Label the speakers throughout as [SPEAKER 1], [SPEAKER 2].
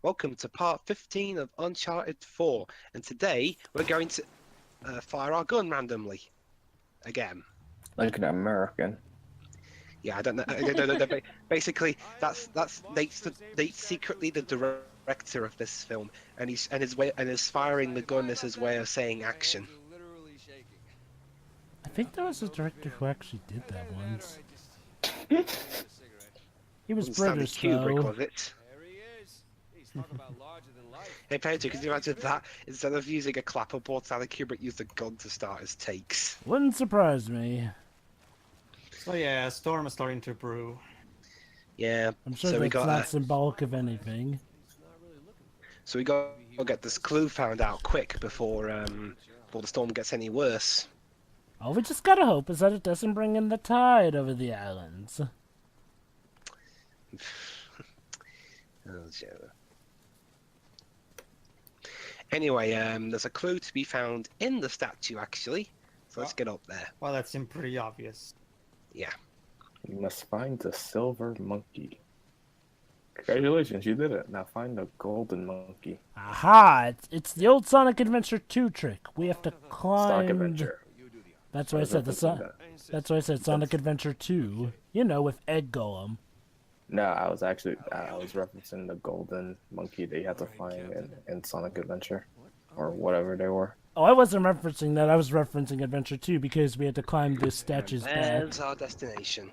[SPEAKER 1] Welcome to part 15 of Uncharted 4, and today we're going to fire our gun randomly. Again.
[SPEAKER 2] Like an American.
[SPEAKER 1] Yeah, I don't know. Basically, that's Nate's secretly the director of this film, and his firing the gun is his way of saying action.
[SPEAKER 3] I think there was a director who actually did that once. He was British,
[SPEAKER 1] Kubrick,
[SPEAKER 3] though.
[SPEAKER 1] was it? Hey, Pedro, could you imagine that? Instead of using a clapperboard, Stanley Kubrick used a gun to start his takes.
[SPEAKER 3] Wouldn't surprise me.
[SPEAKER 4] So yeah, a storm is starting to brew.
[SPEAKER 1] Yeah.
[SPEAKER 3] I'm sure
[SPEAKER 1] so
[SPEAKER 3] that's
[SPEAKER 1] we got
[SPEAKER 3] not symbolic of anything.
[SPEAKER 1] So we got to get this clue found out quick before the storm gets any worse.
[SPEAKER 3] All we just gotta hope is that it doesn't bring in the tide over the islands.
[SPEAKER 1] Anyway, there's a clue to be found in the statue, actually. So let's get up there.
[SPEAKER 4] Well, that seemed pretty obvious.
[SPEAKER 1] Yeah.
[SPEAKER 2] You must find the silver monkey. Congratulations, you did it. Now find the golden monkey.
[SPEAKER 3] Aha! It's the old Sonic Adventure 2 trick. We have to climb.
[SPEAKER 2] Sonic Adventure.
[SPEAKER 3] That's why I said That's why I said Sonic Adventure 2. You know, with Egg Golem.
[SPEAKER 2] No, I was referencing the golden monkey that you had to find in Sonic Adventure, or whatever they were.
[SPEAKER 3] Oh, I wasn't referencing that. I was referencing Adventure 2 because we had to climb this statue's back.
[SPEAKER 1] There's our destination.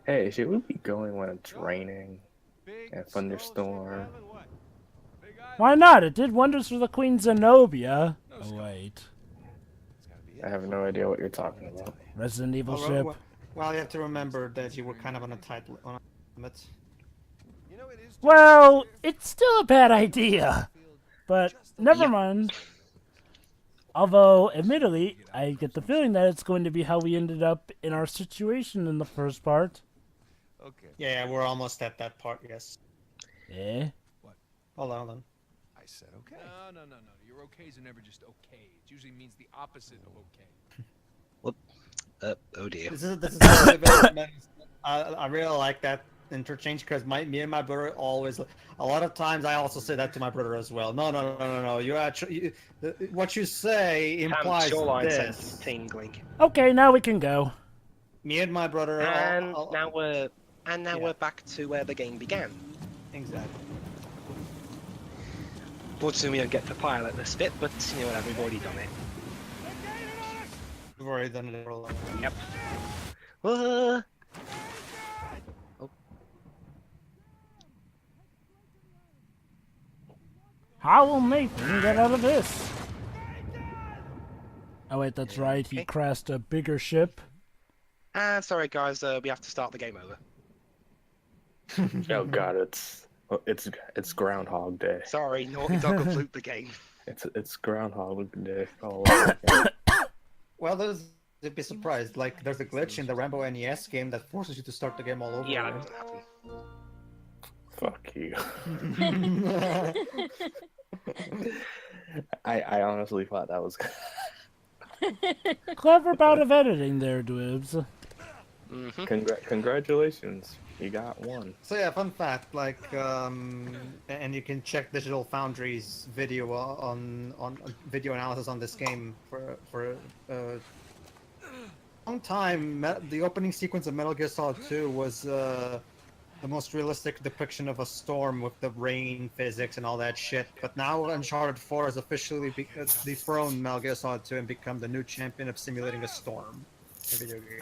[SPEAKER 2] Hey, should we be going when it's raining and thunderstorm?
[SPEAKER 3] Why not? It did wonders for the Queen Zenobia. Oh, wait.
[SPEAKER 2] I have no idea what you're talking about.
[SPEAKER 3] Resident Evil ship.
[SPEAKER 4] Well, you have to remember that you were kind of on a limit.
[SPEAKER 3] Well, it's still a bad idea. But never mind. Although, admittedly, I get the feeling that it's going to be how we ended up in our situation in the first part.
[SPEAKER 5] Okay.
[SPEAKER 4] Yeah, we're almost at that part, yes.
[SPEAKER 3] Eh?
[SPEAKER 5] What?
[SPEAKER 4] Hold on.
[SPEAKER 5] I said okay. No. Your okays are never just okay. It usually means the opposite of okay.
[SPEAKER 1] Oh dear.
[SPEAKER 4] This is really bad. I really like that interchange because me and my brother always. A lot of times I also say that to my brother as well. No. You actually, what you say implies
[SPEAKER 1] shoreline
[SPEAKER 4] this.
[SPEAKER 1] sense tingling.
[SPEAKER 3] Okay, now we can go.
[SPEAKER 4] Me and my brother.
[SPEAKER 1] And now we're back to where the game began.
[SPEAKER 4] Exactly.
[SPEAKER 1] Fortunately, we don't get to pilot this bit, but you know what? We've already done it.
[SPEAKER 4] We've already done it.
[SPEAKER 1] Yep.
[SPEAKER 3] How will Nathan get out of this? Oh wait, that's right. He crashed a bigger ship.
[SPEAKER 1] Sorry guys, we have to start the game over.
[SPEAKER 2] Oh god, it's Groundhog Day.
[SPEAKER 1] Sorry, Naughty Dog will flute the game.
[SPEAKER 2] It's Groundhog Day all over again.
[SPEAKER 4] Well, you'd be surprised. Like, there's a glitch in the Rambo NES game that forces you to start the game all over
[SPEAKER 1] Yeah,
[SPEAKER 4] again.
[SPEAKER 1] that doesn't happen.
[SPEAKER 2] Fuck you. I honestly thought that was
[SPEAKER 3] Clever bout of editing there, Dwibs.
[SPEAKER 2] Congratulations, you got one.
[SPEAKER 4] So yeah, fun fact, like, and you can check Digital Foundry's video on video analysis on this game for a long time. The opening sequence of Metal Gear Solid 2 was the most realistic depiction of a storm with the rain physics and all that shit. But now Uncharted 4 has officially dethroned Metal Gear Solid 2 and become the new champion of simulating a storm.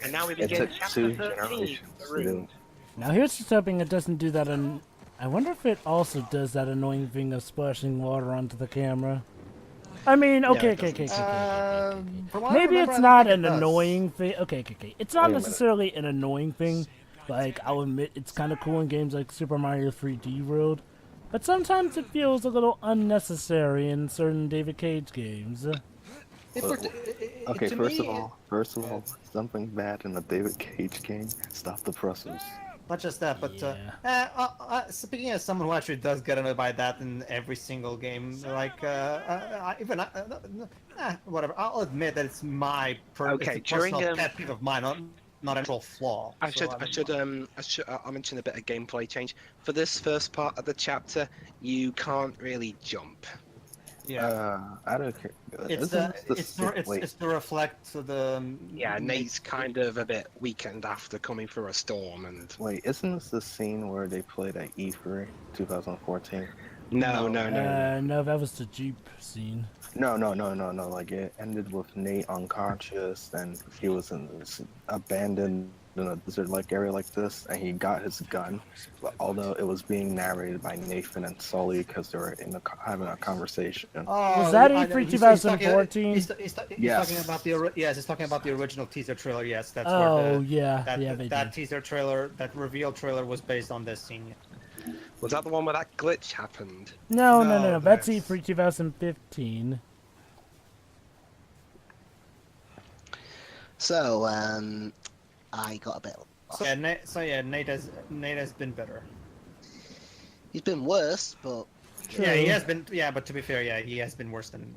[SPEAKER 1] And now we
[SPEAKER 2] It
[SPEAKER 1] begin
[SPEAKER 2] took
[SPEAKER 1] chapter
[SPEAKER 2] 2
[SPEAKER 1] 13.
[SPEAKER 2] generations
[SPEAKER 1] The
[SPEAKER 2] to
[SPEAKER 1] Room.
[SPEAKER 2] do.
[SPEAKER 3] Now here's just hoping it doesn't do that. I wonder if it also does that annoying thing of splashing water onto the camera. I mean, okay. Maybe it's not an annoying thing. Okay. It's not
[SPEAKER 2] Wait a minute.
[SPEAKER 3] necessarily an annoying thing. Like, I'll admit it's kind of cool in games like Super Mario 3D World. But sometimes it feels a little unnecessary in certain David Cage games.
[SPEAKER 2] Okay, first of all, something bad in a David Cage game. Stop the presses.
[SPEAKER 4] Not just that, but speaking as someone who actually does get annoyed by that in every single game, like whatever. I'll admit that it's my personal pet peeve of mine. not an actual flaw.
[SPEAKER 1] I
[SPEAKER 4] So,
[SPEAKER 1] should I'll mention a bit of gameplay change. For this first part of the chapter, you can't really jump.
[SPEAKER 4] yeah.
[SPEAKER 2] I don't care.
[SPEAKER 4] It's it's to reflect the
[SPEAKER 1] Yeah, Nate's kind of a bit weakened after coming through a storm, and
[SPEAKER 2] Wait, isn't this the scene where they played at E3 2014?
[SPEAKER 1] no.
[SPEAKER 3] No, that was the Jeep scene.
[SPEAKER 2] No. Like it ended with Nate unconscious, and he was in this abandoned in a desert-like area like this, and he got his gun. But although it was being narrated by Nathan and Sully because they were having a conversation.
[SPEAKER 4] Oh,
[SPEAKER 3] Was that E3 2014?
[SPEAKER 4] He's
[SPEAKER 2] Yes.
[SPEAKER 4] talking about he's talking about the original teaser trailer. Yes, that's
[SPEAKER 3] Oh,
[SPEAKER 4] where
[SPEAKER 3] yeah.
[SPEAKER 4] that
[SPEAKER 3] They
[SPEAKER 4] teaser trailer, that reveal trailer was based on this scene.
[SPEAKER 1] Was that the one where that glitch happened?
[SPEAKER 3] No.
[SPEAKER 4] No,
[SPEAKER 3] That's
[SPEAKER 4] that's-
[SPEAKER 3] E3 2015.
[SPEAKER 6] So, I got a bit.
[SPEAKER 4] Nate has been better.
[SPEAKER 6] He's been worse, but
[SPEAKER 4] Yeah, he has been. Yeah, but to be fair, he has been worse than.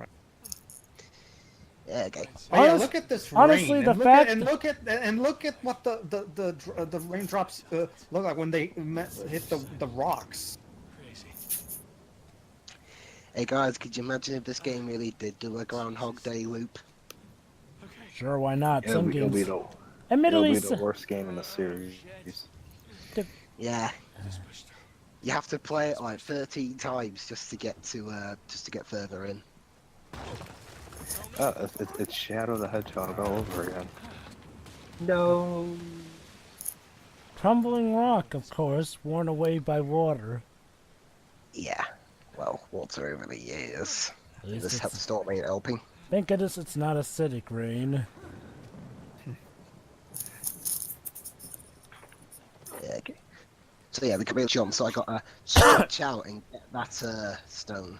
[SPEAKER 6] yeah, okay.
[SPEAKER 4] Oh, yeah, look at this rain.
[SPEAKER 3] honestly, the
[SPEAKER 4] and look
[SPEAKER 3] fact-
[SPEAKER 4] and look at what the raindrops look like when they hit the rocks.
[SPEAKER 6] Hey guys, could you imagine if this game really did do a Groundhog Day loop?
[SPEAKER 3] Sure, why not? Some
[SPEAKER 2] It'll be
[SPEAKER 3] games.
[SPEAKER 2] the
[SPEAKER 3] Admittedly,
[SPEAKER 2] worst game in the series.
[SPEAKER 6] Yeah. You have to play it like 13 times just to get further in.
[SPEAKER 2] Oh, it's Shadow the Hedgehog all over again.
[SPEAKER 1] No.
[SPEAKER 3] Crumbling rock, of course, worn away by water.
[SPEAKER 6] Yeah. Well, water over the years.
[SPEAKER 3] At least
[SPEAKER 6] This
[SPEAKER 3] it's-
[SPEAKER 6] storm ain't helping.
[SPEAKER 3] Thank goodness it's not acidic rain.
[SPEAKER 6] Yeah, okay. So yeah, we can really jump, so I gotta stretch out and get that stone.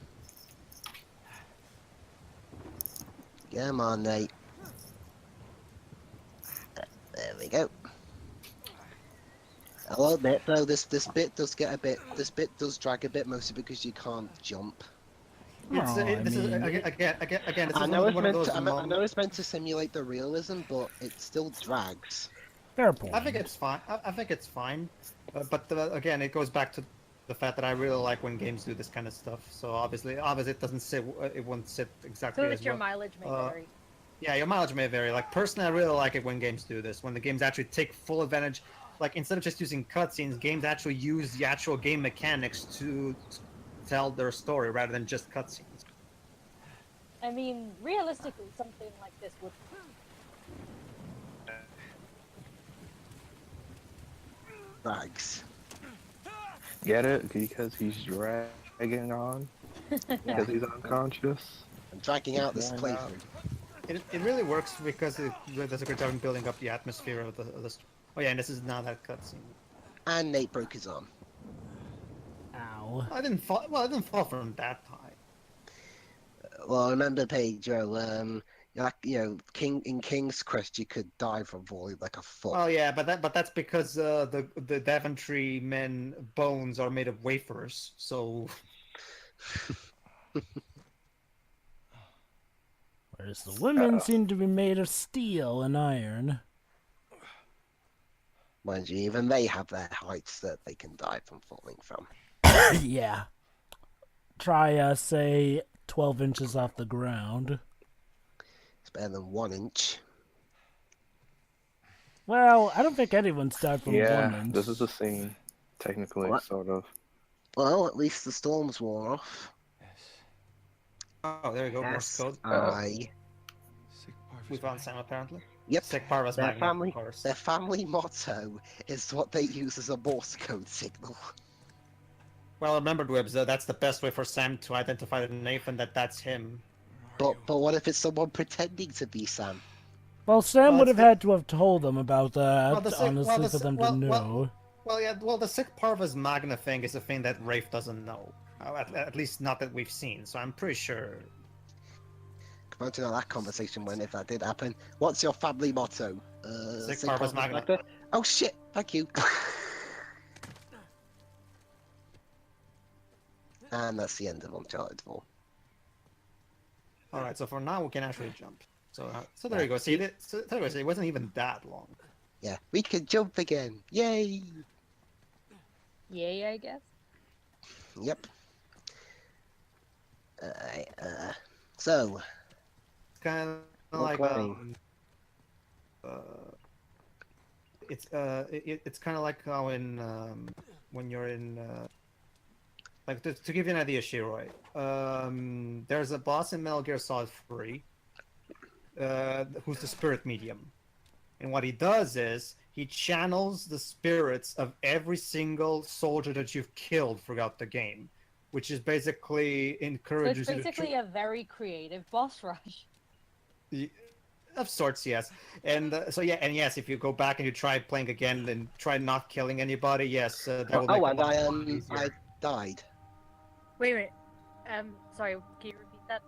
[SPEAKER 6] Come on, Nate. There we go. I'll admit though, this bit does drag a bit, mostly because you can't jump.
[SPEAKER 4] It's,
[SPEAKER 3] Oh,
[SPEAKER 4] this is
[SPEAKER 3] I mean-
[SPEAKER 4] again. This
[SPEAKER 6] I
[SPEAKER 4] is
[SPEAKER 6] know
[SPEAKER 4] one of those.
[SPEAKER 6] I know it's meant to simulate the realism, but it still drags.
[SPEAKER 3] Fair point.
[SPEAKER 4] I think it's fine. I think it's fine, but again, it goes back to the fact that I really like when games do this kind of stuff. So obviously, it doesn't sit. It won't sit exactly
[SPEAKER 7] So
[SPEAKER 4] as
[SPEAKER 7] that your
[SPEAKER 4] well.
[SPEAKER 7] mileage may vary.
[SPEAKER 4] Yeah, your mileage may vary. Like personally, I really like it when games do this. When the games actually take full advantage. Like instead of just using cutscenes, games actually use the actual game mechanics to tell their story rather than just cutscenes.
[SPEAKER 7] I mean, realistically, something like this would.
[SPEAKER 6] Drags.
[SPEAKER 2] Get it? Because he's dragging on? Because he's unconscious?
[SPEAKER 6] I'm dragging out this
[SPEAKER 2] Yeah,
[SPEAKER 6] playthrough.
[SPEAKER 4] It really works because it does a good job in building up the atmosphere of the. Oh yeah, and this is not that cutscene.
[SPEAKER 6] And Nate broke his arm.
[SPEAKER 3] Ow.
[SPEAKER 4] I didn't fall. Well, I didn't fall from that high.
[SPEAKER 6] Well, remember, Pedro, in King's Quest, you could dive from volley like a foot.
[SPEAKER 4] Oh yeah, but that's because the Daventry men bones are made of wafers. So
[SPEAKER 3] Whereas the women seem to be made of steel and iron.
[SPEAKER 6] Mind you, even they have their heights that they can dive from falling from.
[SPEAKER 3] Yeah. Try, say, 12 inches off the ground.
[SPEAKER 6] It's better than 1 inch.
[SPEAKER 3] Well, I don't think anyone's died from
[SPEAKER 2] Yeah,
[SPEAKER 3] 1 inch.
[SPEAKER 2] this is a scene, technically,
[SPEAKER 6] What?
[SPEAKER 2] sort of.
[SPEAKER 6] Well, at least the storms wore off.
[SPEAKER 4] oh, there you go, Morse code. We found Sam apparently.
[SPEAKER 6] Yep.
[SPEAKER 4] Sick Parvus
[SPEAKER 6] Their
[SPEAKER 4] Magna,
[SPEAKER 6] family,
[SPEAKER 4] of course.
[SPEAKER 6] their family motto is what they use as a Morse code signal.
[SPEAKER 4] Well, remember, Dwibs, that's the best way for Sam to identify Nathan that that's him.
[SPEAKER 6] But what if it's someone pretending to be Sam?
[SPEAKER 3] Well, Sam
[SPEAKER 4] Well,
[SPEAKER 3] would
[SPEAKER 4] it's
[SPEAKER 3] have had to have told them about that,
[SPEAKER 4] Well, the sick-
[SPEAKER 3] honestly,
[SPEAKER 4] well, the
[SPEAKER 3] for
[SPEAKER 4] si-
[SPEAKER 3] them
[SPEAKER 4] well,
[SPEAKER 3] to know.
[SPEAKER 4] Well, the Sick Parvus Magna thing is a thing that Rafe doesn't know. At least not that we've seen, so I'm pretty sure.
[SPEAKER 6] Come on to know that conversation when if that did happen. What's your family motto?
[SPEAKER 4] Sic
[SPEAKER 6] Sic
[SPEAKER 4] Parvus
[SPEAKER 6] Parvus
[SPEAKER 4] Magna.
[SPEAKER 6] Magna? Oh shit! Thank you. And that's the end of Uncharted 4.
[SPEAKER 4] Alright, so for now we can actually jump. So there you go. See, it wasn't even that long.
[SPEAKER 6] Yeah, we can jump again. Yay!
[SPEAKER 7] Yay, I guess.
[SPEAKER 6] Yep. So,
[SPEAKER 4] It's kind of
[SPEAKER 2] We're
[SPEAKER 4] like
[SPEAKER 2] playing.
[SPEAKER 4] it's kind of like how in when you're in like to give you an idea, Shiroi, there's a boss in Metal Gear Solid 3 who's the spirit medium, and what he does is he channels the spirits of every single soldier that you've killed throughout the game, which is basically
[SPEAKER 7] So
[SPEAKER 4] encourages
[SPEAKER 7] it's
[SPEAKER 4] you to
[SPEAKER 7] basically a very creative boss rush.
[SPEAKER 4] of sorts, yes. And so yeah, and yes, if you go back and you try playing again and try not killing anybody, yes, that will make
[SPEAKER 6] oh,
[SPEAKER 4] it
[SPEAKER 6] and
[SPEAKER 4] a lot easier.
[SPEAKER 6] I died.
[SPEAKER 7] Wait. Sorry, can you repeat that?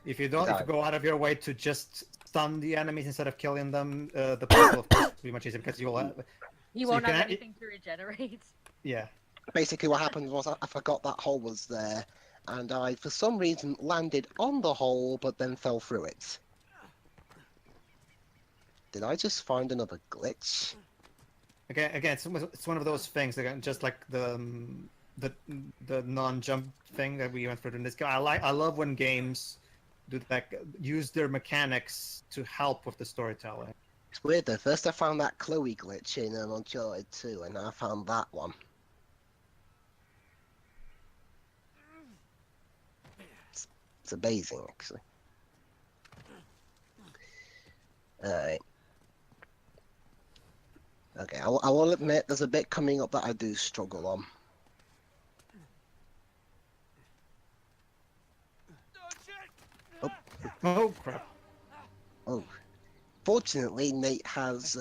[SPEAKER 4] If you don't, if you
[SPEAKER 6] Died.
[SPEAKER 4] go out of your way to just stun the enemies instead of killing them, the puzzle of course will be much easier because you'll have,
[SPEAKER 7] You
[SPEAKER 4] So
[SPEAKER 7] won't
[SPEAKER 4] you
[SPEAKER 7] have
[SPEAKER 4] can-
[SPEAKER 7] anything to regenerate.
[SPEAKER 4] yeah.
[SPEAKER 6] Basically, what happened was I forgot that hole was there, and I, for some reason, landed on the hole, but then fell through it. Did I just find another glitch?
[SPEAKER 4] Again, it's one of those things that just like the non-jump thing that we went through in this game. I love when games do that, use their mechanics to help with the storytelling.
[SPEAKER 6] It's weird though. First I found that Chloe glitch in Uncharted 2, and now I found that one. It's amazing, actually. Alright. Okay, I will admit there's a bit coming up that I do struggle on.
[SPEAKER 4] Oh crap!
[SPEAKER 6] Oh, fortunately, Nate has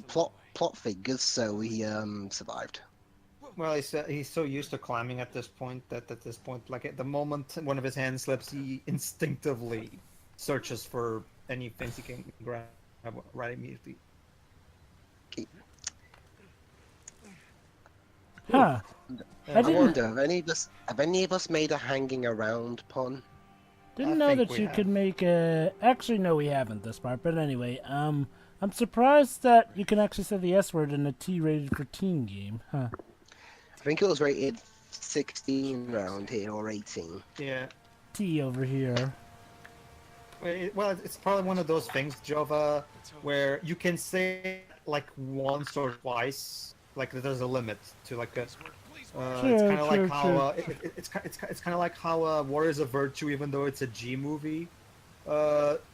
[SPEAKER 6] plot figures, so he survived.
[SPEAKER 4] Well, he's so used to climbing at this point that at this point, like at the moment one of his hands slips, he instinctively searches for any things he can grab right immediately.
[SPEAKER 3] Huh.
[SPEAKER 6] I
[SPEAKER 3] didn't-
[SPEAKER 6] wonder, have any of us made a hanging around pun?
[SPEAKER 3] Didn't
[SPEAKER 4] I
[SPEAKER 3] know
[SPEAKER 4] think
[SPEAKER 3] that
[SPEAKER 4] we
[SPEAKER 3] you
[SPEAKER 4] have.
[SPEAKER 3] could make a. Actually, no, we haven't this part. But anyway, I'm surprised that you can actually say the S word in a T-rated for teen game. Huh.
[SPEAKER 6] I think it was rated 16 round here, or 18.
[SPEAKER 4] Yeah.
[SPEAKER 3] T over here.
[SPEAKER 4] Well, it's probably one of those things, Jova, where you can say like once or twice, like there's a limit to like a. It's kind of like how it's kind of like how Warriors of Virtue, even though it's a G movie,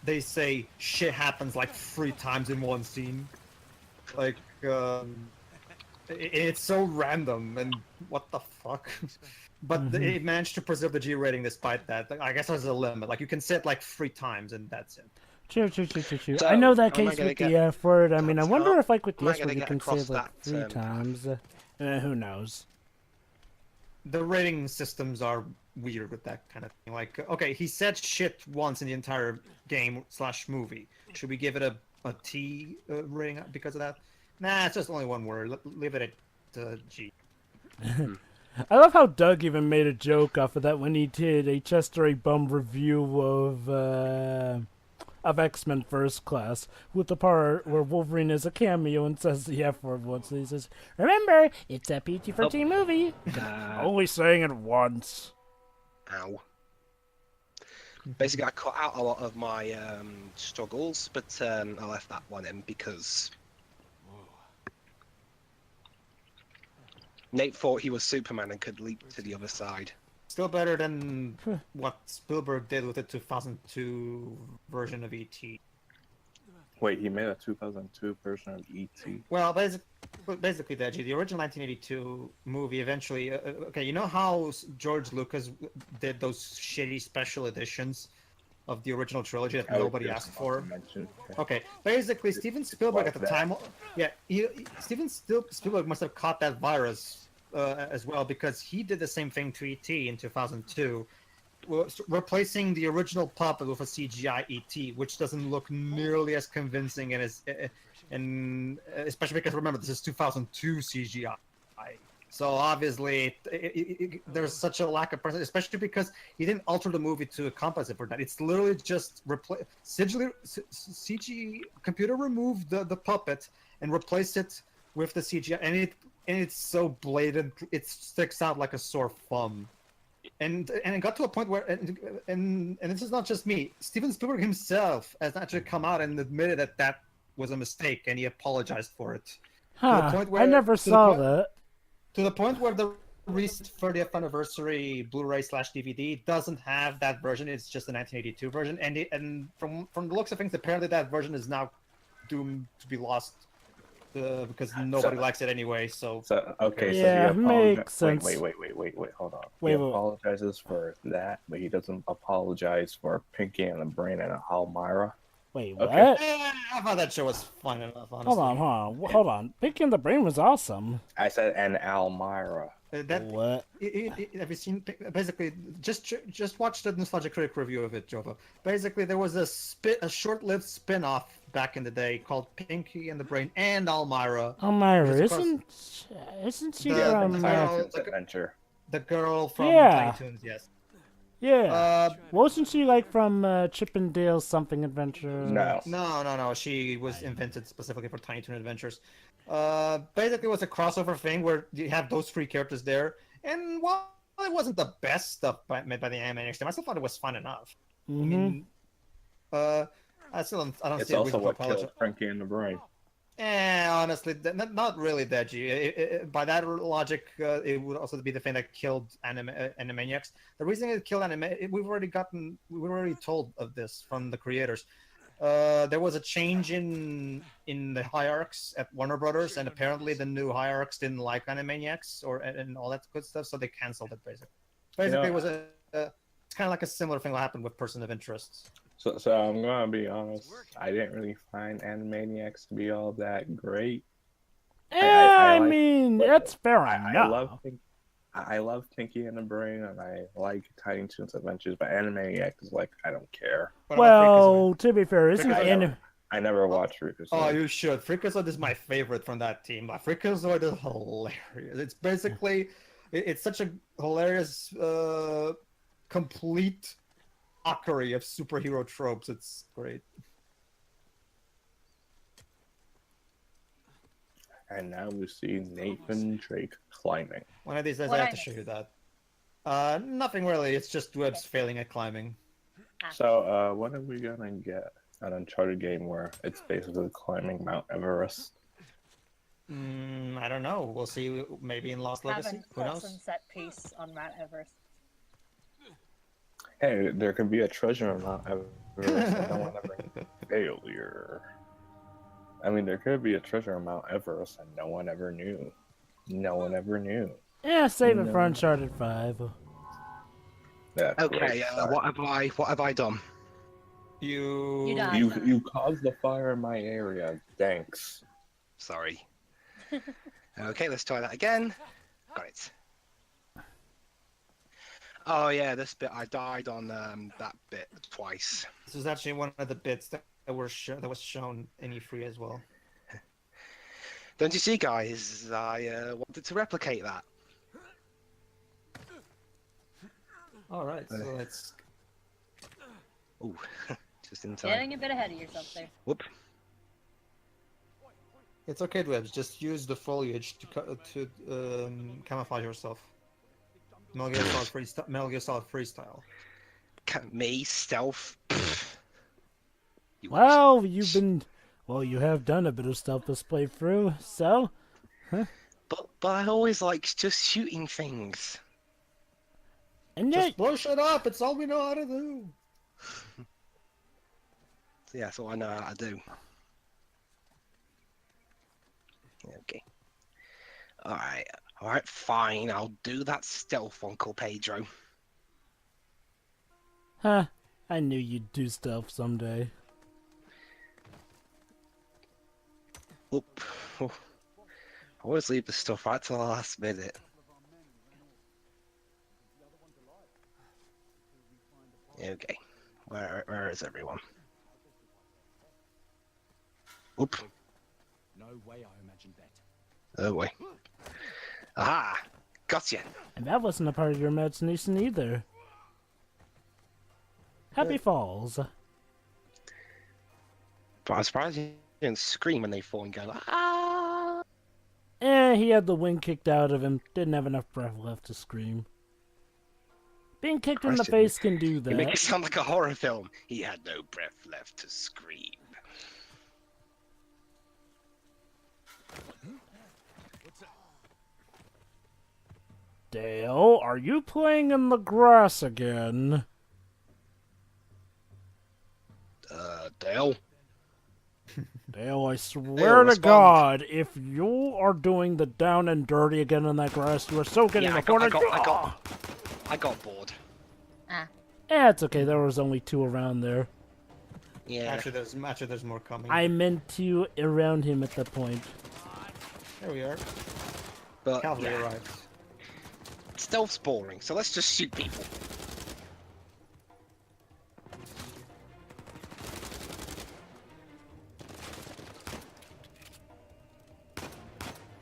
[SPEAKER 4] they say shit happens like 3 times in one scene, like it's so random and what the fuck. But it managed to preserve the G rating despite that. Like, I guess there's a limit. Like you can say it like 3 times and that's it.
[SPEAKER 3] True.
[SPEAKER 6] So,
[SPEAKER 3] I know that
[SPEAKER 6] am I
[SPEAKER 3] case
[SPEAKER 6] gonna
[SPEAKER 3] with
[SPEAKER 6] get-
[SPEAKER 3] the F word. I mean, I wonder if like with the
[SPEAKER 6] am I
[SPEAKER 3] S
[SPEAKER 6] gonna
[SPEAKER 3] word you
[SPEAKER 6] get
[SPEAKER 3] can say
[SPEAKER 6] across
[SPEAKER 3] like
[SPEAKER 6] that,
[SPEAKER 3] 3 times. Who knows?
[SPEAKER 4] The rating systems are weird with that kind of thing. Like, okay, he said shit once in the entire game / movie. Should we give it a T rating because of that? Nah, it's just only one word. Leave it at G.
[SPEAKER 3] I love how Doug even made a joke off of that when he did a Chester A. Bum review of X-Men First Class, with the part where Wolverine is a cameo and says the F word once. And he says, "Remember, it's a PG-13 movie." Only saying it once.
[SPEAKER 6] Ow. Basically, I cut out a lot of my struggles, but I left that one in because Nate thought he was Superman and could leap to the other side.
[SPEAKER 4] Still better than what Spielberg did with the 2002 version of E.T.
[SPEAKER 2] Wait, he made a 2002 version of E.T.
[SPEAKER 4] Well, basically, the original 1982 movie eventually. Okay, you know how George Lucas did those shitty special editions of the original trilogy that nobody asked for? Okay, basically, Steven Spielberg at the time, Spielberg must have caught that virus as well, because he did the same thing to E.T. in 2002, replacing the original puppet with a CGI E.T., which doesn't look nearly as convincing and especially because remember this is 2002 CGI, So obviously, there's such a lack of person, especially because he didn't alter the movie to compensate for that. It's literally just CG computer removed the puppet and replaced it with the CGI, and it's so blatant, it sticks out like a sore thumb. And it got to a point where, and this is not just me, Steven Spielberg himself has actually come out and admitted that was a mistake, and he apologized for it.
[SPEAKER 3] Huh,
[SPEAKER 4] To the point where,
[SPEAKER 3] I never saw that.
[SPEAKER 4] To the point where the recent 30th anniversary Blu-ray/DVD doesn't have that version. It's just the 1982 version, and from the looks of things, apparently that version is now doomed to be lost because nobody likes it anyway. So
[SPEAKER 2] okay,
[SPEAKER 3] yeah,
[SPEAKER 2] so he
[SPEAKER 3] makes sense.
[SPEAKER 2] Wait, hold on.
[SPEAKER 3] Wait,
[SPEAKER 2] He
[SPEAKER 3] wait.
[SPEAKER 2] apologizes for that, but he doesn't apologize for Pinky and the Brain and Almira.
[SPEAKER 3] Wait,
[SPEAKER 2] Okay.
[SPEAKER 3] what?
[SPEAKER 4] I thought that show was fun enough. Honestly.
[SPEAKER 3] Hold on. Pinky and the Brain was awesome.
[SPEAKER 2] I said an Almira.
[SPEAKER 3] What?
[SPEAKER 4] Have you seen? Basically, just watch the Nostalgia Critic review of it, Jova. Basically, there was a short-lived spin-off back in the day called Pinky and the Brain and Almira.
[SPEAKER 3] Almira, isn't she from
[SPEAKER 2] Adventure?
[SPEAKER 4] The girl from
[SPEAKER 3] Yeah.
[SPEAKER 4] Tiny Toons, yes.
[SPEAKER 3] Yeah. Wasn't she like from Chip and Dale's Something Adventure?
[SPEAKER 2] No.
[SPEAKER 4] She was invented specifically for Tiny Toon Adventures. Basically, it was a crossover thing where you have those three characters there, and while it wasn't the best stuff made by the Animaniacs team, I still thought it was fun enough.
[SPEAKER 3] Mm-hmm.
[SPEAKER 4] I mean, I don't
[SPEAKER 2] It's
[SPEAKER 4] see a
[SPEAKER 2] also
[SPEAKER 4] reason to
[SPEAKER 2] what
[SPEAKER 4] apologize.
[SPEAKER 2] killed Pinky and the Brain.
[SPEAKER 4] Honestly, not really, Deji. By that logic, it would also be the thing that killed Animaniacs. The reason it killed we've already told of this from the creators. There was a change in the hierarchs at Warner Brothers, and apparently the new hierarchs didn't like Animaniacs and all that good stuff, so they canceled it basically. Basically, it was it's kind of like a similar thing that happened with Person of Interest.
[SPEAKER 2] So I'm gonna be honest. I didn't really find Animaniacs to be all that great.
[SPEAKER 3] I mean, it's fair enough.
[SPEAKER 2] I love Pinky and the Brain, and I like Tiny Toons Adventures, but Animaniacs is like I don't care.
[SPEAKER 3] Well, to be fair, isn't
[SPEAKER 2] I never watched Freakazoid.
[SPEAKER 4] Oh, you should. Freakazoid is my favorite from that team. Freakazoid is hilarious. It's basically, it's such a hilarious, complete mockery of superhero tropes. It's great.
[SPEAKER 2] And now we see Nathan Drake climbing.
[SPEAKER 4] One of these days I have to show you that. Nothing really. It's just Dwibs failing at climbing.
[SPEAKER 2] So, when are we gonna get an Uncharted game where it's basically climbing Mount Everest?
[SPEAKER 4] I don't know. We'll see. Maybe in Lost Legacy. Who knows?
[SPEAKER 7] Set piece on Mount Everest.
[SPEAKER 2] Hey, there could be a treasure on Mount Everest. And no one ever failure. I mean, there could be a treasure on Mount Everest, and no one ever knew. No one ever knew.
[SPEAKER 3] Yeah, save it for Uncharted 5.
[SPEAKER 1] Okay, what have I done?
[SPEAKER 2] You caused the fire in my area. Thanks.
[SPEAKER 1] Sorry. Okay, let's try that again. Got it. Oh yeah, this bit I died on that bit twice.
[SPEAKER 4] This is actually one of the bits that was shown in E3 as well.
[SPEAKER 1] Don't you see, guys? I wanted to replicate that.
[SPEAKER 4] All right, so let's.
[SPEAKER 1] Ooh, just in time.
[SPEAKER 7] Getting a bit ahead of yourself there.
[SPEAKER 1] Whoop.
[SPEAKER 4] It's okay, Dwibs. Just use the foliage to camouflage yourself. Metal Gear Solid Freestyle.
[SPEAKER 1] Me stealth.
[SPEAKER 3] Well, you have done a bit of stealth this playthrough, so. Huh?
[SPEAKER 1] But I always like just shooting things.
[SPEAKER 3] And
[SPEAKER 4] just push it up. It's all we know how to do.
[SPEAKER 1] So yeah, that's all I know how to do. Okay. Alright, fine. I'll do that stealth, Uncle Pedro.
[SPEAKER 3] Huh. I knew you'd do stealth someday.
[SPEAKER 1] Oop. I always leave the stuff right till the last minute. Okay. Where is everyone? Oop.
[SPEAKER 5] No way I imagined that.
[SPEAKER 1] Oh boy. Aha! Gotcha!
[SPEAKER 3] And that wasn't a part of your imagination either. Happy Falls.
[SPEAKER 1] But I'm surprised he didn't scream when they fall and go, ah!
[SPEAKER 3] He had the wind kicked out of him. Didn't have enough breath left to scream. Being kicked in the
[SPEAKER 1] Christ,
[SPEAKER 3] face can do
[SPEAKER 1] You make it
[SPEAKER 3] that.
[SPEAKER 1] sound like a horror film. He had no breath left to scream.
[SPEAKER 3] Dale, are you playing in the grass again?
[SPEAKER 1] Dale?
[SPEAKER 3] Dale, I swear to
[SPEAKER 1] respond.
[SPEAKER 3] God, if you are doing the down and dirty again in that grass, you are so getting
[SPEAKER 1] Yeah,
[SPEAKER 3] the corner.
[SPEAKER 1] I got bored.
[SPEAKER 3] It's okay, there was only 2 around there.
[SPEAKER 1] Yeah.
[SPEAKER 4] Actually, there's more coming.
[SPEAKER 3] I meant to around him at that point.
[SPEAKER 4] There we are.
[SPEAKER 1] But
[SPEAKER 4] Cavalry
[SPEAKER 1] yeah,
[SPEAKER 4] arrives.
[SPEAKER 1] stealth's boring, so let's just shoot people.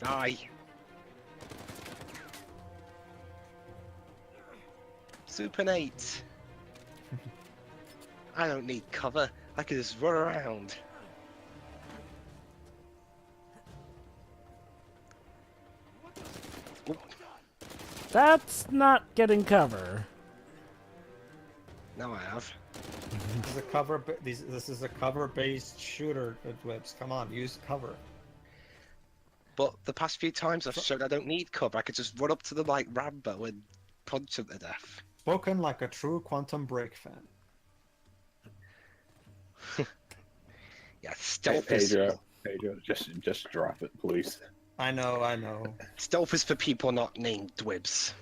[SPEAKER 1] Die. Supinate. I don't need cover. I can just run around. Ooh,
[SPEAKER 3] That's not getting cover.
[SPEAKER 1] now I have.
[SPEAKER 4] This is a cover. This is a cover-based shooter. Dwibs. Come on, use cover.
[SPEAKER 1] But the past few times I've shown I don't need cover. I could just run up to them like Rambo and punch them to death.
[SPEAKER 4] Spoken like a true Quantum Break fan.
[SPEAKER 1] Yeah, stealth is
[SPEAKER 2] Pedro, just drop it, please.
[SPEAKER 4] I know.
[SPEAKER 1] stealth is for people not named Dwibs.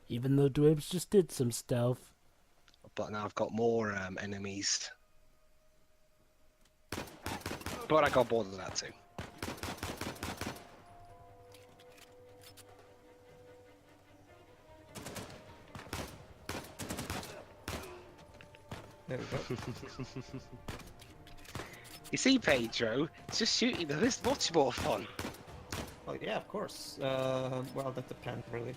[SPEAKER 3] Even though Dwibs just did some stealth.
[SPEAKER 1] But now I've got more enemies. But I got bored of that too.
[SPEAKER 4] There we go.
[SPEAKER 1] You see, Pedro, just shooting them is much more fun.
[SPEAKER 4] Well, yeah, of course. Well, that depends, really.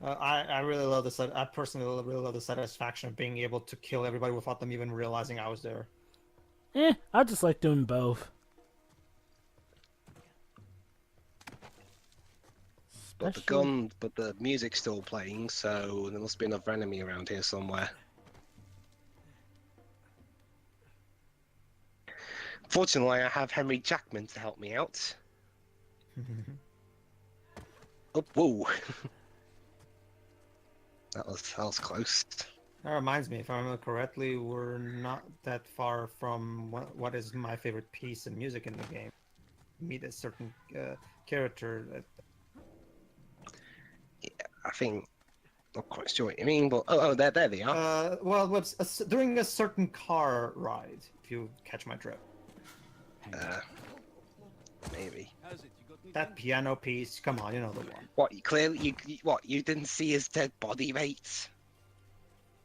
[SPEAKER 4] I really love the I personally really love the satisfaction of being able to kill everybody without them even realizing I was there.
[SPEAKER 3] I just like doing both.
[SPEAKER 1] But the music's still playing, so there must be another enemy around here somewhere. Fortunately, I have Henry Jackman to help me out. Oh, whoa! that was close.
[SPEAKER 4] That reminds me, if I remember correctly, we're not that far from what is my favorite piece in music in the game. Meet a certain character.
[SPEAKER 1] Yeah, I think not quite sure what you mean, but there they are.
[SPEAKER 4] Well, during a certain car ride, if you catch my drift.
[SPEAKER 1] Maybe.
[SPEAKER 4] That piano piece, come on, you know the one.
[SPEAKER 1] What? You didn't see his dead body, mate?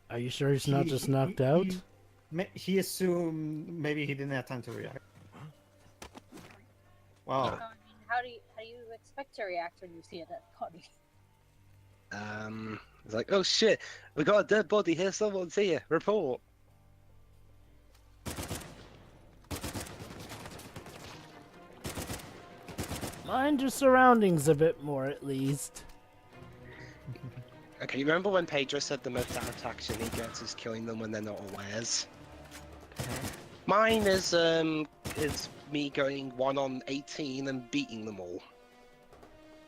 [SPEAKER 3] Are you sure he's not just knocked out?
[SPEAKER 4] He assumed maybe he didn't have time to react. Wow.
[SPEAKER 7] I mean, how do you expect to react when you see a dead body?
[SPEAKER 1] It's like, oh shit, we got a dead body here. Someone's here. Report.
[SPEAKER 3] Mind your surroundings a bit more, at least.
[SPEAKER 1] Okay, you remember when Pedro said the most satisfaction he gets is killing them when they're not awares? Mine is me going 1-on-18 and beating them all.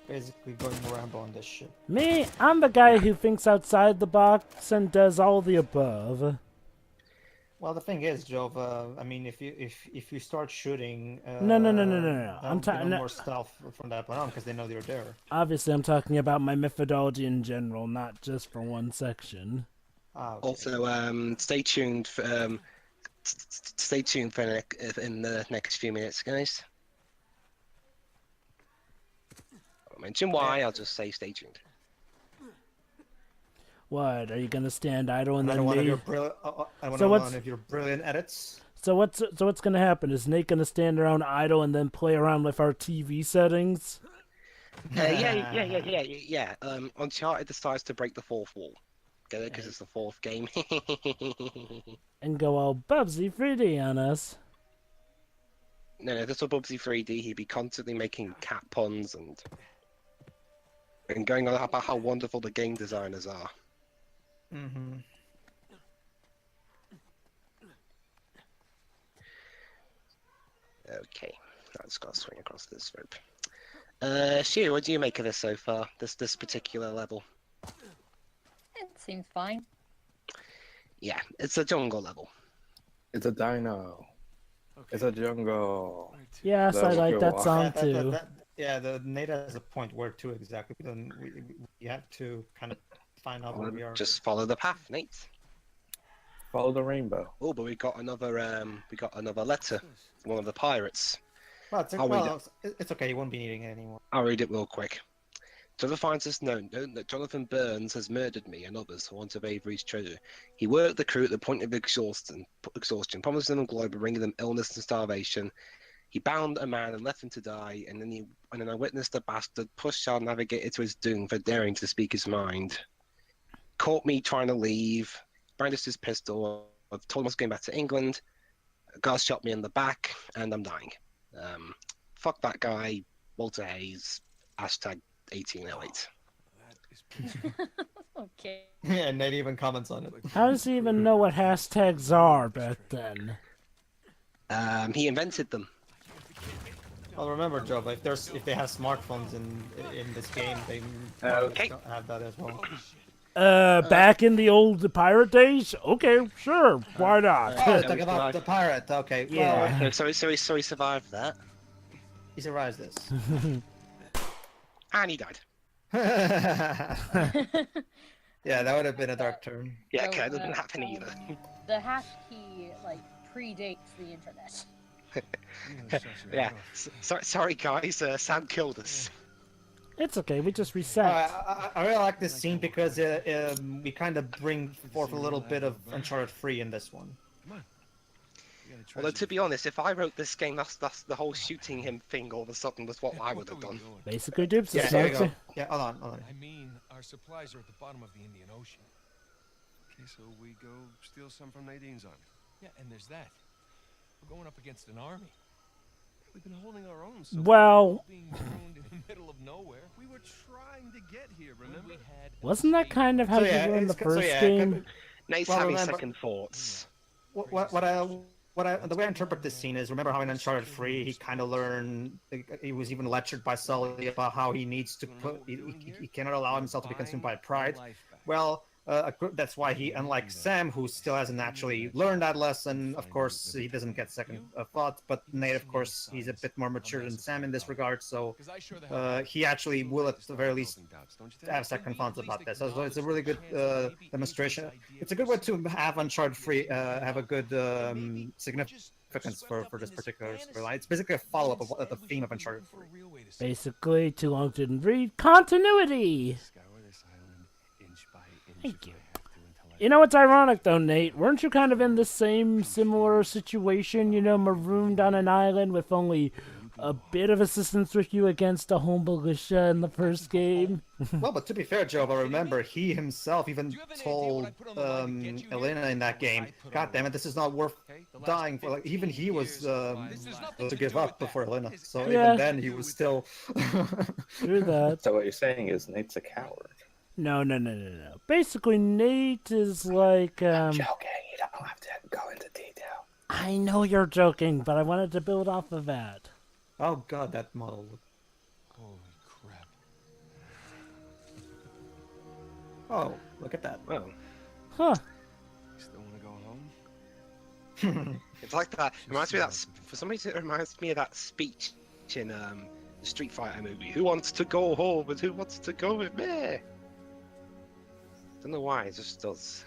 [SPEAKER 4] Basically going Rambo on this shit.
[SPEAKER 3] Me, I'm the guy who thinks outside the box and does all the above.
[SPEAKER 4] Well, the thing is, Jove, I mean, if you start shooting,
[SPEAKER 3] No.
[SPEAKER 4] I'm talking more stealth from that point on because they know you're there.
[SPEAKER 3] Obviously, I'm talking about my methodology in general, not just for one section.
[SPEAKER 4] Okay.
[SPEAKER 1] Also, stay tuned for in the next few minutes, guys. I'll mention why. I'll just say stay tuned.
[SPEAKER 3] What, are you gonna stand idle and then
[SPEAKER 4] one of
[SPEAKER 3] me?
[SPEAKER 4] your one of your brilliant edits.
[SPEAKER 3] So what's gonna happen? Is Nate gonna stand around idle and then play around with our TV settings?
[SPEAKER 1] Yeah. Uncharted decides to break the fourth wall. Get it? Because it's the fourth game.
[SPEAKER 3] And go all Bubsy 3D on us.
[SPEAKER 1] No, this was Bubsy 3D. He'd be constantly making cat puns and going on about how wonderful the game designers are.
[SPEAKER 4] Mm-hmm.
[SPEAKER 1] Okay, let's go swing across this rope. Shu, what do you make of this so far? This particular level?
[SPEAKER 7] It seems fine.
[SPEAKER 1] Yeah, it's a jungle level.
[SPEAKER 2] It's a dino. It's a jungle.
[SPEAKER 3] Yes, I like that song too.
[SPEAKER 4] Yeah, the Nate has a point where too exactly. Then we have to kind of find out where we are.
[SPEAKER 1] Just follow the path, Nate.
[SPEAKER 2] Follow the rainbow.
[SPEAKER 1] Oh, but we got another letter from one of the pirates.
[SPEAKER 4] Well, it's okay. You won't be needing it anymore.
[SPEAKER 1] I'll read it real quick. Trevor finds us known that Jonathan Burns has murdered me and others for want of Avery's treasure. He worked the crew at the point of exhaustion, promising them glory, but bringing them illness and starvation. He bound a man and left him to die, and then I witnessed a bastard push our navigator to his doom for daring to speak his mind. Caught me trying to leave, brandished his pistol. I've told him I was going back to England. A guy shot me in the back, and I'm dying. Fuck that guy, Walter Hayes, hashtag 1808.
[SPEAKER 7] Okay.
[SPEAKER 4] Yeah, Nate even comments on it.
[SPEAKER 3] How does he even know what hashtags are back then?
[SPEAKER 1] He invented them.
[SPEAKER 4] Well, remember, Joe, if they have smartphones in this game, they
[SPEAKER 1] Okay.
[SPEAKER 4] have that as well.
[SPEAKER 3] Back in the old pirate days? Okay, sure, why not?
[SPEAKER 4] Oh, talking about the pirate. Okay.
[SPEAKER 3] Yeah.
[SPEAKER 4] Well,
[SPEAKER 1] So he survived that,
[SPEAKER 4] he survives this.
[SPEAKER 1] and he died.
[SPEAKER 4] Yeah, that would have been a dark turn.
[SPEAKER 1] Yeah,
[SPEAKER 7] So,
[SPEAKER 1] okay, that doesn't happen either.
[SPEAKER 7] The hash key predates the internet.
[SPEAKER 1] Yeah, sorry guys, Sam killed us.
[SPEAKER 3] It's okay, we just reset.
[SPEAKER 4] I really like this scene because we kind of bring forth a little bit of Uncharted 3 in this one.
[SPEAKER 1] Although to be honest, if I wrote this game, that's the whole shooting him thing all of a sudden was what I would have done.
[SPEAKER 3] Basically, Dwibs
[SPEAKER 4] Yeah,
[SPEAKER 3] is
[SPEAKER 4] there we
[SPEAKER 3] sexy.
[SPEAKER 4] go. Yeah, hold on.
[SPEAKER 5] I mean, our supplies are at the bottom of the Indian Ocean. Okay, so we go steal some from Nadine's army. Yeah, and there's that. We're going up against an army. We've been holding our own. So
[SPEAKER 3] Well,
[SPEAKER 5] being thrown in the middle of nowhere. We were trying to get here. Remember?
[SPEAKER 3] wasn't that kind of how you were in the first game?
[SPEAKER 1] Nate's
[SPEAKER 4] Well,
[SPEAKER 1] having
[SPEAKER 4] remember-
[SPEAKER 1] second thoughts.
[SPEAKER 4] The way I interpret this scene is, remember how in Uncharted 3 he kind of learned, he was even lectured by Sully about how he needs to he cannot allow himself to be consumed by pride. Well, that's why he, unlike Sam, who still hasn't actually learned that lesson, of course, he doesn't get second thought, but Nate, of course, he's a bit more mature than Sam in this regard, so he actually will at the very least have second thoughts about this. So it's a really good demonstration. It's a good way to have Uncharted 3 have a good significance for this particular storyline. It's basically a follow-up of the theme of Uncharted 3.
[SPEAKER 3] Basically, too long didn't read. Continuity! Thank you. You know what's ironic though, Nate? Weren't you kind of in the same similar situation, marooned on an island with only a bit of assistance with you against a home militia in the first game?
[SPEAKER 4] Well, but to be fair, Joe, but remember, he himself even told Elena in that game, God damn it, this is not worth dying for. Like, even he was to give up before Elena, so
[SPEAKER 3] Yeah.
[SPEAKER 4] even then he was still...
[SPEAKER 3] True that.
[SPEAKER 2] So what you're saying is Nate's a coward.
[SPEAKER 3] No. Basically, Nate is like,
[SPEAKER 2] Joking, you don't have to go into detail.
[SPEAKER 3] I know you're joking, but I wanted to build off of that.
[SPEAKER 4] Oh god, that model.
[SPEAKER 5] Holy crap.
[SPEAKER 4] Oh, look at that.
[SPEAKER 1] Well,
[SPEAKER 3] Huh.
[SPEAKER 5] You still want to go home?
[SPEAKER 1] it's like that. It reminds me of that. For some reason, it reminds me of that speech in the Street Fighter movie. Who wants to go home, and who wants to go with me? Don't know why. It just does.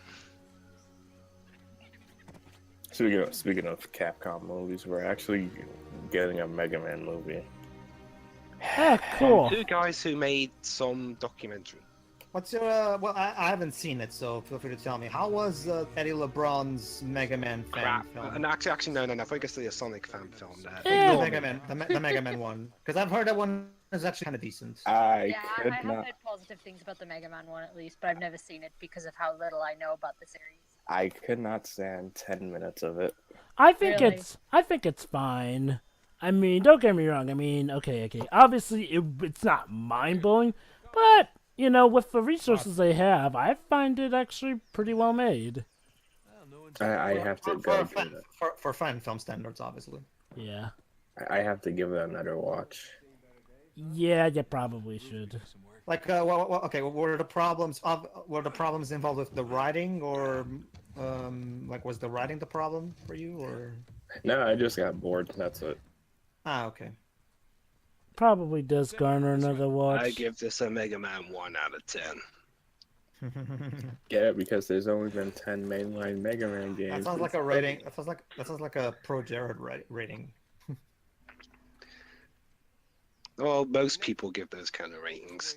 [SPEAKER 2] Speaking of Capcom movies, we're actually getting a Mega Man movie.
[SPEAKER 3] Ah, cool.
[SPEAKER 1] Two guys who made some documentary.
[SPEAKER 4] What's your well? I haven't seen it, so feel free to tell me. How was Eddie LeBron's Mega Man fan
[SPEAKER 1] Crap.
[SPEAKER 4] film?
[SPEAKER 1] And actually, no. I think it's the Sonic fan film there.
[SPEAKER 3] Yeah.
[SPEAKER 4] The Mega Man one, because I've heard that one is actually kind of decent.
[SPEAKER 8] I
[SPEAKER 7] I have heard positive things about the Mega Man one at least, but I've never seen it because of how little I know about the series.
[SPEAKER 8] I could not stand 10 minutes of it.
[SPEAKER 3] I think
[SPEAKER 7] Really?
[SPEAKER 3] it's fine. I mean, don't get me wrong. I mean, okay. Obviously, it's not mind blowing, but you know, with the resources they have, I find it actually pretty well made.
[SPEAKER 8] I have to go give it.
[SPEAKER 4] For fan film standards, obviously.
[SPEAKER 3] Yeah.
[SPEAKER 8] I have to give it another watch.
[SPEAKER 3] Yeah, you probably should.
[SPEAKER 4] Like, okay, were the problems involved with the writing, or like was the writing the problem for you, or?
[SPEAKER 8] No, I just got bored. That's it.
[SPEAKER 4] Ah, okay.
[SPEAKER 3] Probably does garner another watch.
[SPEAKER 1] I give this a Mega Man 1 out of 10.
[SPEAKER 8] Yeah, because there's only been 10 mainline Mega Man games.
[SPEAKER 4] That sounds like a rating. That sounds like a pro Jared rating.
[SPEAKER 1] Well, most people give those kind of ratings.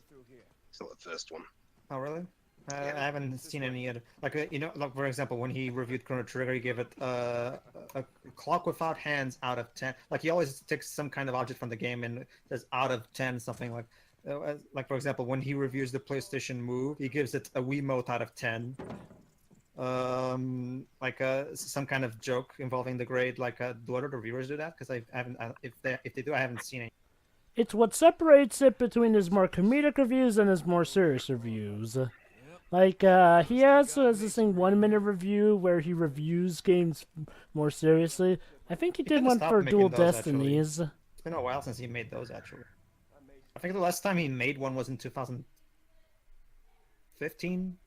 [SPEAKER 1] It's not the first one.
[SPEAKER 4] Oh, really? I haven't seen any yet. Like, you know, like for example, when he reviewed Chrono Trigger, he gave it a clock without hands out of 10. Like, he always takes some kind of object from the game and says out of 10 something like. Like for example, when he reviews the PlayStation Move, he gives it a Wiimote out of 10. Like some kind of joke involving the grade. Like, do other reviewers do that? Because I haven't. If they do, I haven't seen any.
[SPEAKER 3] It's what separates it between his more comedic reviews and his more serious reviews. Like, he has this thing 1 minute review where he reviews games more seriously. I think he did
[SPEAKER 4] kinda
[SPEAKER 3] one
[SPEAKER 4] stopped
[SPEAKER 3] for
[SPEAKER 4] making
[SPEAKER 3] Dual
[SPEAKER 4] those, actually.
[SPEAKER 3] Destinies.
[SPEAKER 4] It's been a while since he made those, actually. I think the last time he made one was in 2015.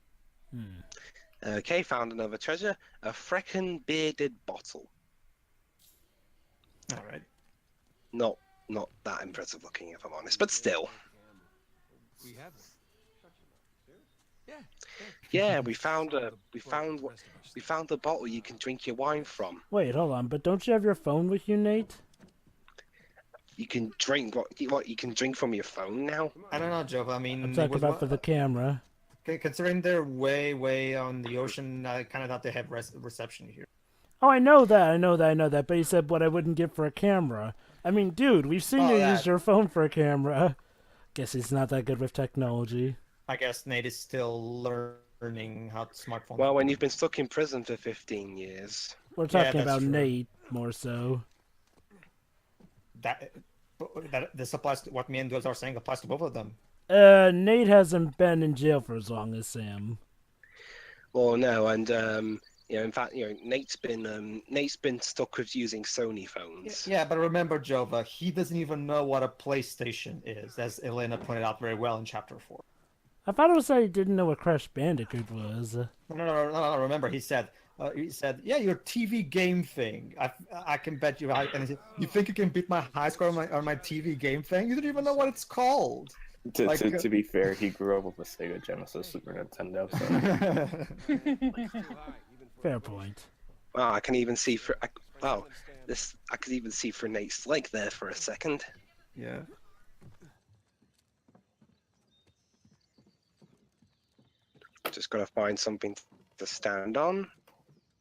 [SPEAKER 1] Okay, found another treasure. A freckin' bearded bottle.
[SPEAKER 4] All right.
[SPEAKER 1] Not that impressive looking, if I'm honest, but still.
[SPEAKER 5] We have one.
[SPEAKER 1] Yeah, we found the bottle you can drink your wine from.
[SPEAKER 3] Wait, hold on, but don't you have your phone with you, Nate?
[SPEAKER 1] You can drink what you can drink from your phone now.
[SPEAKER 4] I don't know, Joe. I mean,
[SPEAKER 3] I'm talking about for the camera.
[SPEAKER 4] considering they're way on the ocean, I kind of thought they had reception here.
[SPEAKER 3] Oh, I know that, but he said what I wouldn't get for a camera. I mean, dude, we've seen you use your phone for a camera. Guess he's not that good with technology.
[SPEAKER 4] I guess Nate is still learning how to smartphone.
[SPEAKER 1] Well, when you've been stuck in prison for 15 years.
[SPEAKER 3] We're talking
[SPEAKER 4] that's
[SPEAKER 3] about
[SPEAKER 4] true.
[SPEAKER 3] Nate, more so.
[SPEAKER 4] That this applies to what me and Dwibs are saying applies to both of them.
[SPEAKER 3] Nate hasn't been in jail for as long as Sam.
[SPEAKER 1] Well, no, and in fact, Nate's been stuck with using Sony phones.
[SPEAKER 4] Yeah, but remember, Jova, he doesn't even know what a PlayStation is, as Elena pointed out very well in Chapter 4.
[SPEAKER 3] I thought it was that he didn't know what Crash Bandicoot was.
[SPEAKER 4] No. Remember, he said, yeah, your TV game thing. I can bet you. And he said, you think you can beat my high score on my TV game thing? You don't even know what it's called.
[SPEAKER 8] To be fair, he grew up with a Sega Genesis, Super Nintendo. So.
[SPEAKER 3] Fair point.
[SPEAKER 1] Wow, I can even see I could even see for Nate's leg there for a second.
[SPEAKER 4] Yeah.
[SPEAKER 1] Just gotta find something to stand on.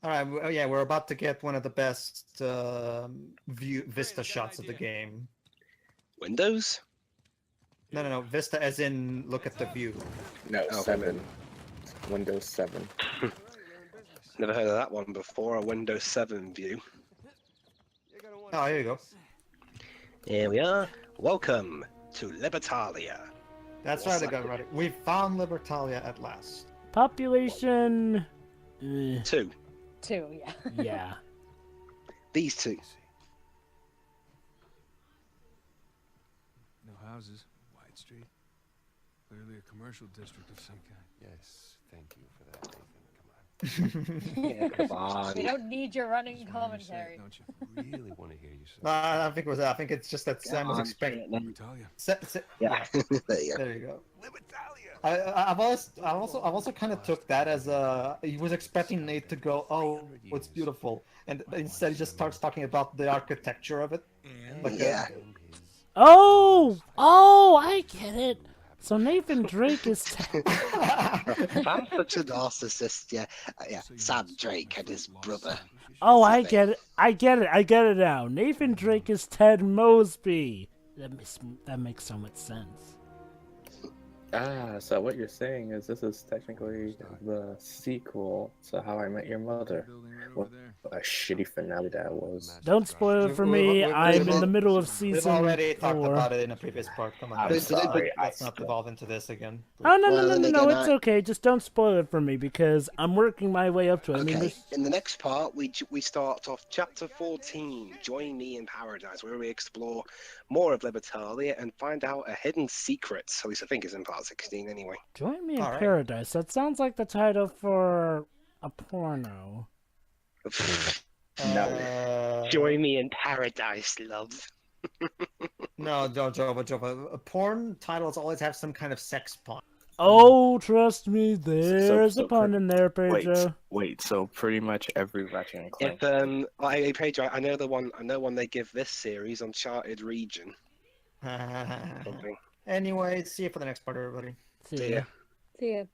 [SPEAKER 4] All right. Well, yeah, we're about to get one of the best vista shots of the game.
[SPEAKER 1] Windows?
[SPEAKER 4] No. Vista as in look at the view.
[SPEAKER 8] No, 7. Windows 7.
[SPEAKER 1] Never heard of that one before. A Windows 7 view.
[SPEAKER 4] Oh, here you go.
[SPEAKER 1] Here we are. Welcome to Libertalia.
[SPEAKER 4] That's right, I got it right. We found Libertalia at last.
[SPEAKER 3] Population...
[SPEAKER 1] 2.
[SPEAKER 7] 2, yeah.
[SPEAKER 3] Yeah.
[SPEAKER 1] These two.
[SPEAKER 5] No houses, wide street. Clearly a commercial district of some kind. Yes, thank you for that, Nathan. Come on.
[SPEAKER 1] Yeah, come on.
[SPEAKER 7] We don't need your running commentary.
[SPEAKER 5] Don't you really want to hear yourself?
[SPEAKER 4] I think it's just that Sam was expecting.
[SPEAKER 5] Libertalia.
[SPEAKER 1] Yeah. There you go.
[SPEAKER 4] There you go.
[SPEAKER 5] Libertalia.
[SPEAKER 4] I've also kind of took that as he was expecting Nate to go, oh, it's beautiful, and instead he just starts talking about the architecture of it. Like
[SPEAKER 1] Yeah.
[SPEAKER 3] Oh, I get it. So Nathan Drake is.
[SPEAKER 1] I'm
[SPEAKER 6] Such a narcissist, yeah. Yeah, Sam Drake and his brother.
[SPEAKER 3] Oh,
[SPEAKER 6] What's
[SPEAKER 3] I
[SPEAKER 6] his
[SPEAKER 3] get
[SPEAKER 6] name?
[SPEAKER 3] it. I get it. I get it now. Nathan Drake is Ted Mosby. That makes so much sense.
[SPEAKER 8] So what you're saying is this is technically the sequel to How I Met Your Mother. What a shitty finale that was.
[SPEAKER 3] Don't spoil it for me. I'm in the middle of
[SPEAKER 4] We've
[SPEAKER 3] season
[SPEAKER 4] already talked
[SPEAKER 3] 4.
[SPEAKER 4] about it in a previous part. Come on,
[SPEAKER 8] I'm
[SPEAKER 4] guys.
[SPEAKER 8] sorry,
[SPEAKER 4] Let's not evolve into this again.
[SPEAKER 3] Oh, no,
[SPEAKER 6] Well,
[SPEAKER 3] no, no,
[SPEAKER 6] then
[SPEAKER 3] no,
[SPEAKER 6] again,
[SPEAKER 3] no, it's okay. Just don't spoil it for me because I'm working my way up to it. I mean,
[SPEAKER 6] Okay,
[SPEAKER 3] there's...
[SPEAKER 6] in the next part, we start off chapter 14, Join Me in Paradise, where we explore more of Libertalia and find out a hidden secret. At least I think it's in part 16 anyway.
[SPEAKER 3] Join Me in
[SPEAKER 4] All right.
[SPEAKER 3] Paradise. That sounds like the title for a porno.
[SPEAKER 1] Join me in paradise, love.
[SPEAKER 4] No, Jova. Porn titles always have some kind of sex pun.
[SPEAKER 3] Oh, trust me, there's a pun in there, Pedro.
[SPEAKER 2] Wait, so pretty much every Ratchet and Clank.
[SPEAKER 1] If Pedro, I know one they give this series, Uncharted Region. Something.
[SPEAKER 4] Anyway, see you for the next part, everybody.
[SPEAKER 3] See ya.
[SPEAKER 7] See ya.